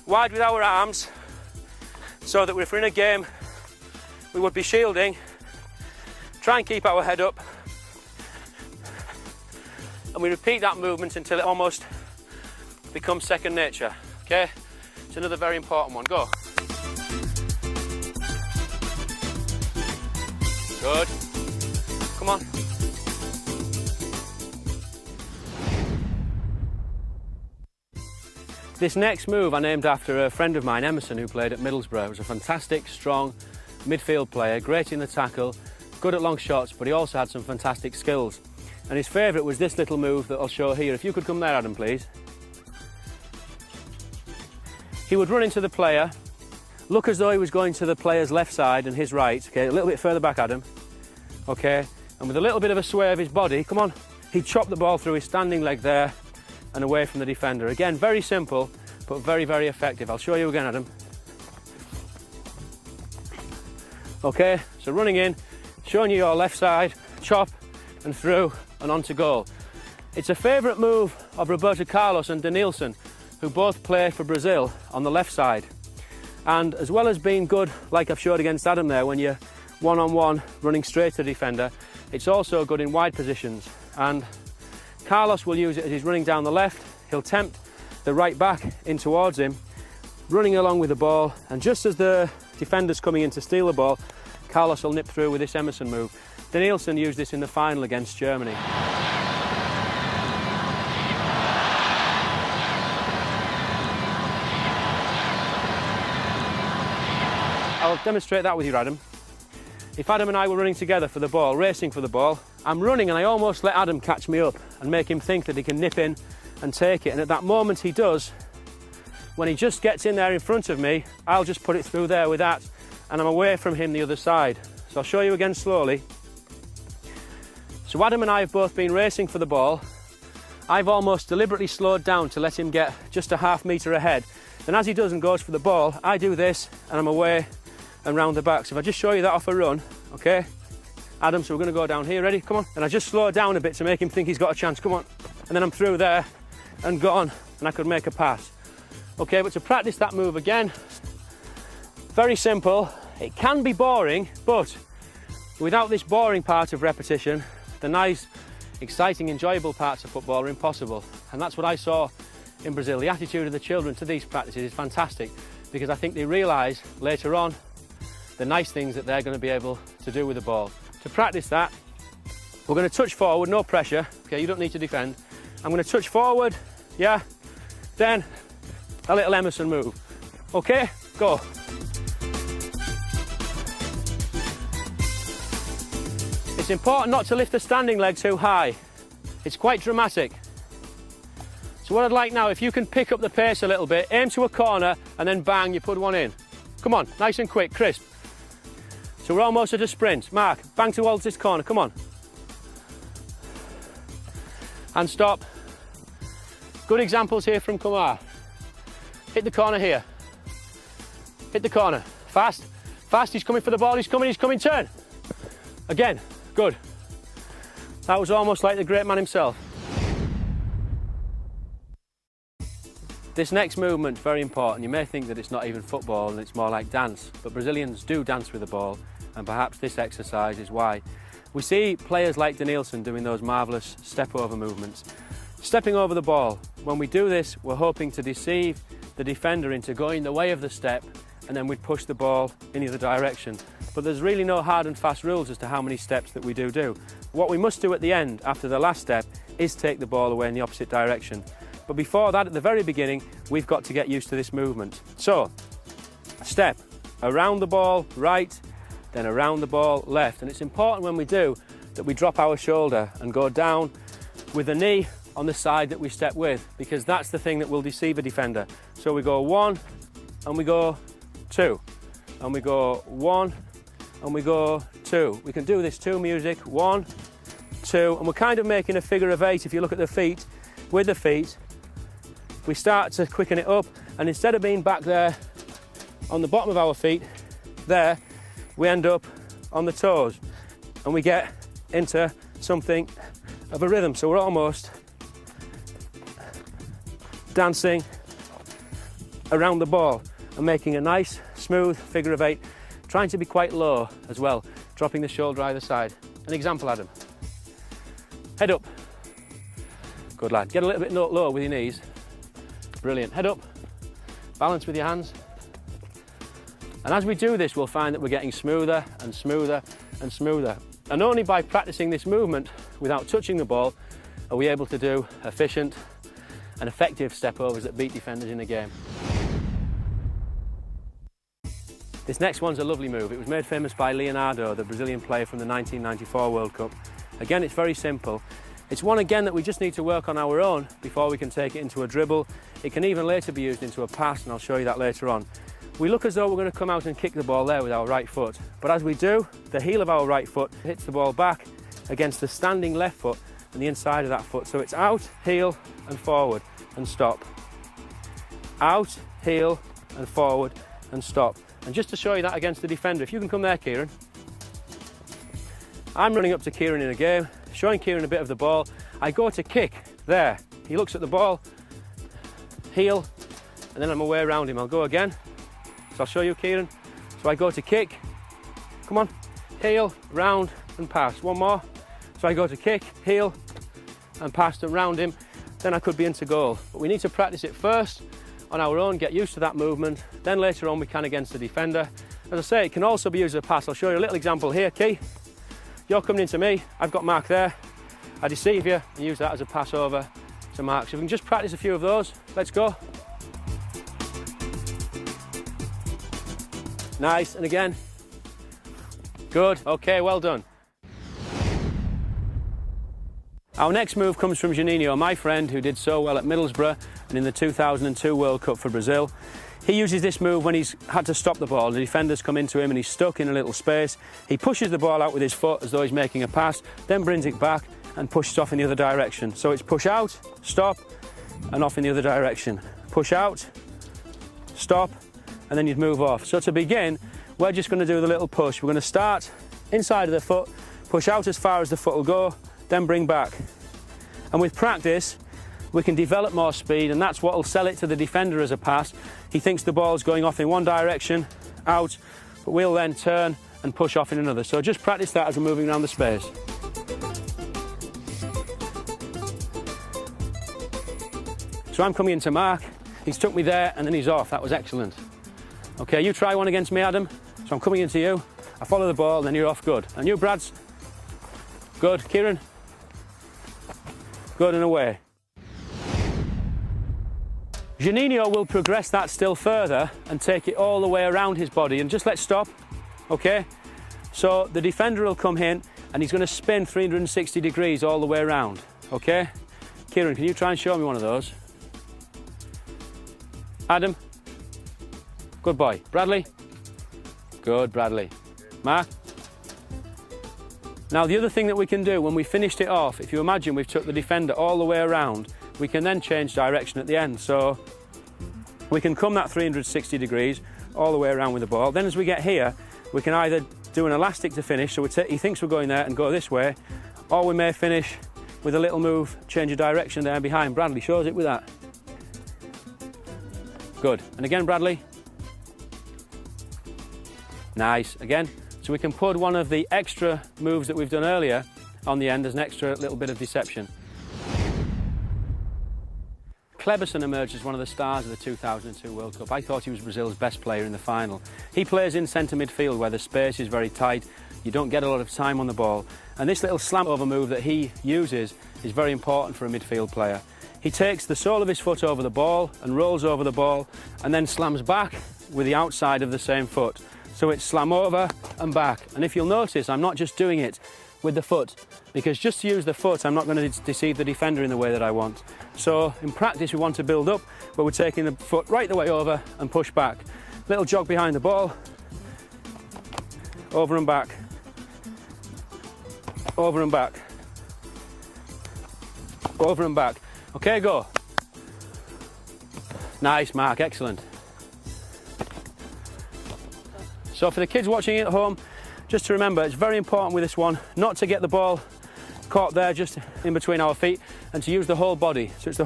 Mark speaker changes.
Speaker 1: wide with our arms, so that if we're in a game, we would be shielding. Try and keep our head up. And we repeat that movement until it almost becomes second nature, okay? It's another very important one, go. Good. Come on. This next move I named after a friend of mine, Emerson, who played at Middlesbrough. He was a fantastic, strong midfield player, great in the tackle, good at long shots, but he also had some fantastic skills. And his favourite was this little move that I'll show here. If you could come there, Adam, please. He would run into the player, look as though he was going to the player's left side and his right. Okay, a little bit further back, Adam. Okay, and with a little bit of a sway of his body, come on, he'd chop the ball through his standing leg there and away from the defender. Again, very simple, but very, very effective. I'll show you again, Adam. Okay, so running in, showing you your left side, chop and through and on to goal. It's a favourite move of Roberto Carlos and Denilson, who both play for Brazil on the left side. And as well as being good, like I've showed against Adam there, when you're one-on-one running straight to the defender, it's also good in wide positions. And Carlos will use it as he's running down the left. He'll tempt the right back in towards him, running along with the ball, and just as the defender's coming in to steal the ball, Carlos will nip through with this Emerson move. Denilson used this in the final against Germany. I'll demonstrate that with you, Adam. If Adam and I were running together for the ball, racing for the ball, I'm running and I almost let Adam catch me up and make him think that he can nip in and take it. And at that moment he does, when he just gets in there in front of me, I'll just put it through there with that, and I'm away from him the other side. So I'll show you again slowly. So Adam and I have both been racing for the ball. I've almost deliberately slowed down to let him get just a half metre ahead. Then as he does and goes for the ball, I do this and I'm away and round the back. So if I just show you that off a run, okay? Adam, so we're going to go down here, ready? Come on. And I just slow down a bit to make him think he's got a chance, come on. And then I'm through there and gone, and I could make a pass. Okay, but to practice that move again, very simple. It can be boring, but without this boring part of repetition, the nice, exciting, enjoyable parts of football are impossible. And that's what I saw in Brazil. The attitude of the children to these practices is fantastic, because I think they realise later on the nice things that they're going to be able to do with the ball. To practice that, we're going to touch forward, no pressure. Okay, you don't need to defend. I'm going to touch forward, yeah, then a little Emerson move. Okay, go. It's important not to lift the standing leg too high. It's quite dramatic. So what I'd like now, if you can pick up the pace a little bit, aim to a corner and then bang, you put one in. Come on, nice and quick, crisp. So we're almost at a sprint. Mark, bang towards this corner, come on. And stop. Good examples here from Kumar. Hit the corner here. Hit the corner. Fast, fast, he's coming for the ball, he's coming, turn. Again, good. That was almost like the great man himself. This next movement, very important. You may think that it's not even football and it's more like dance, but Brazilians do dance with the ball, and perhaps this exercise is why. We see players like Denilson doing those marvellous step-over movements. Stepping over the ball. When we do this, we're hoping to deceive the defender into going the way of the step, and then we'd push the ball in either direction. But there's really no hard and fast rules as to how many steps that we do. What we must do at the end, after the last step, is take the ball away in the opposite direction. But before that, at the very beginning, we've got to get used to this movement. So, step, around the ball, right, then around the ball, left. And it's important when we do that we drop our shoulder and go down with the knee on the side that we step with, because that's the thing that will deceive a defender. So we go 1, and we go 2, and we go 1, and we go 2. We can do this to music, 1, 2, and we're kind of making a figure of 8 if you look at the feet. With the feet, we start to quicken it up, and instead of being back there on the bottom of our feet, there, we end up on the toes, and we get into something of a rhythm. So we're almost dancing around the ball and making a nice, smooth figure of 8, trying to be quite low as well, dropping the shoulder either side. An example, Adam. Head up. Good lad. Get a little bit low with your knees. Brilliant. Head up. Balance with your hands. And as we do this, we'll find that we're getting smoother and smoother and smoother. And only by practicing this movement without touching the ball are we able to do efficient and effective step overs that beat defenders in a game. This next one's a lovely move. It was made famous by Leonardo, the Brazilian player from the 1994 World Cup. Again, it's very simple. It's one again that we just need to work on our own before we can take it into a dribble. It can even later be used into a pass, and I'll show you that later on. We look as though we're going to come out and kick the ball there with our right foot, but as we do, the heel of our right foot hits the ball back against the standing left foot and the inside of that foot. So it's out, heel and forward and stop. Out, heel and forward and stop. And just to show you that against the defender, if you can come there, Kieran. I'm running up to Kieran in a game, showing Kieran a bit of the ball. I go to kick there. He looks at the ball, heel, and then I'm away around him. I'll go again. So I'll show you, Kieran. So I go to kick, come on, heel, round and pass. One more. So I go to kick, heel and pass to round him. Then I could be into goal. But we need to practice it first on our own, get used to that movement. Then later on we can against the defender. As I say, it can also be used as a pass. I'll show you a little example here, Key. You're coming into me, I've got Mark there. I deceive you and use that as a pass over to Mark. So if we can just practice a few of those, let's go. Nice, and again. Good, okay, well done. Our next move comes from Juninho, my friend who did so well at Middlesbrough and in the 2002 World Cup for Brazil. He uses this move when he's had to stop the ball. The defenders come into him and he's stuck in a little space. He pushes the ball out with his foot as though he's making a pass, then brings it back and pushes off in the other direction. So it's push out, stop, and off in the other direction. Push out, stop, and then you'd move off. So to begin, we're just going to do the little push. We're going to start inside of the foot, push out as far as the foot will go, then bring back. And with practice, we can develop more speed, and that's what will sell it to the defender as a pass. He thinks the ball's going off in one direction, out, but we'll then turn and push off in another. So just practice that as we're moving around the space. So I'm coming into Mark, he's took me there and then he's off. That was excellent. Okay, you try one against me, Adam. So I'm coming into you, I follow the ball, then you're off. Good. And you, Brads. Good. Kieran. Good, and away. Juninho will progress that still further and take it all the way around his body, and just let's stop, okay? So the defender will come in and he's going to spin 360 degrees all the way around, okay? Kieran, can you try and show me one of those? Adam? Good boy. Bradley? Good, Bradley. Mark? Now the other thing that we can do when we finished it off, if you imagine we've took the defender all the way around, we can then change direction at the end. So we can come that 360 degrees all the way around with the ball. Then as we get here, we can either do an elastic to finish, so he thinks we're going there and go this way, or we may finish with a little move, change of direction there behind. Bradley shows it with that. Good. And again, Bradley. Nice. Again. So we can put one of the extra moves that we've done earlier on the end as an extra little bit of deception. Kleberson emerged as one of the stars of the 2002 World Cup. I thought he was Brazil's best player in the final. He plays in centre midfield where the space is very tight, you don't get a lot of time on the ball, and this little slam over move that he uses is very important for a midfield player. He takes the sole of his foot over the ball and rolls over the ball and then slams back with the outside of the same foot. So it's slam over and back. And if you'll notice, I'm not just doing it with the foot, because just to use the foot, I'm not going to deceive the defender in the way that I want. So in practice, we want to build up, where we're taking the foot right the way over and push back. Little jog behind the ball, over and back, over and back, over and back. Okay, go. Nice, Mark, excellent. So for the kids watching at home, just to remember, it's very important with this one not to get the ball caught there just in between our feet, and to use the whole body. So it's the whole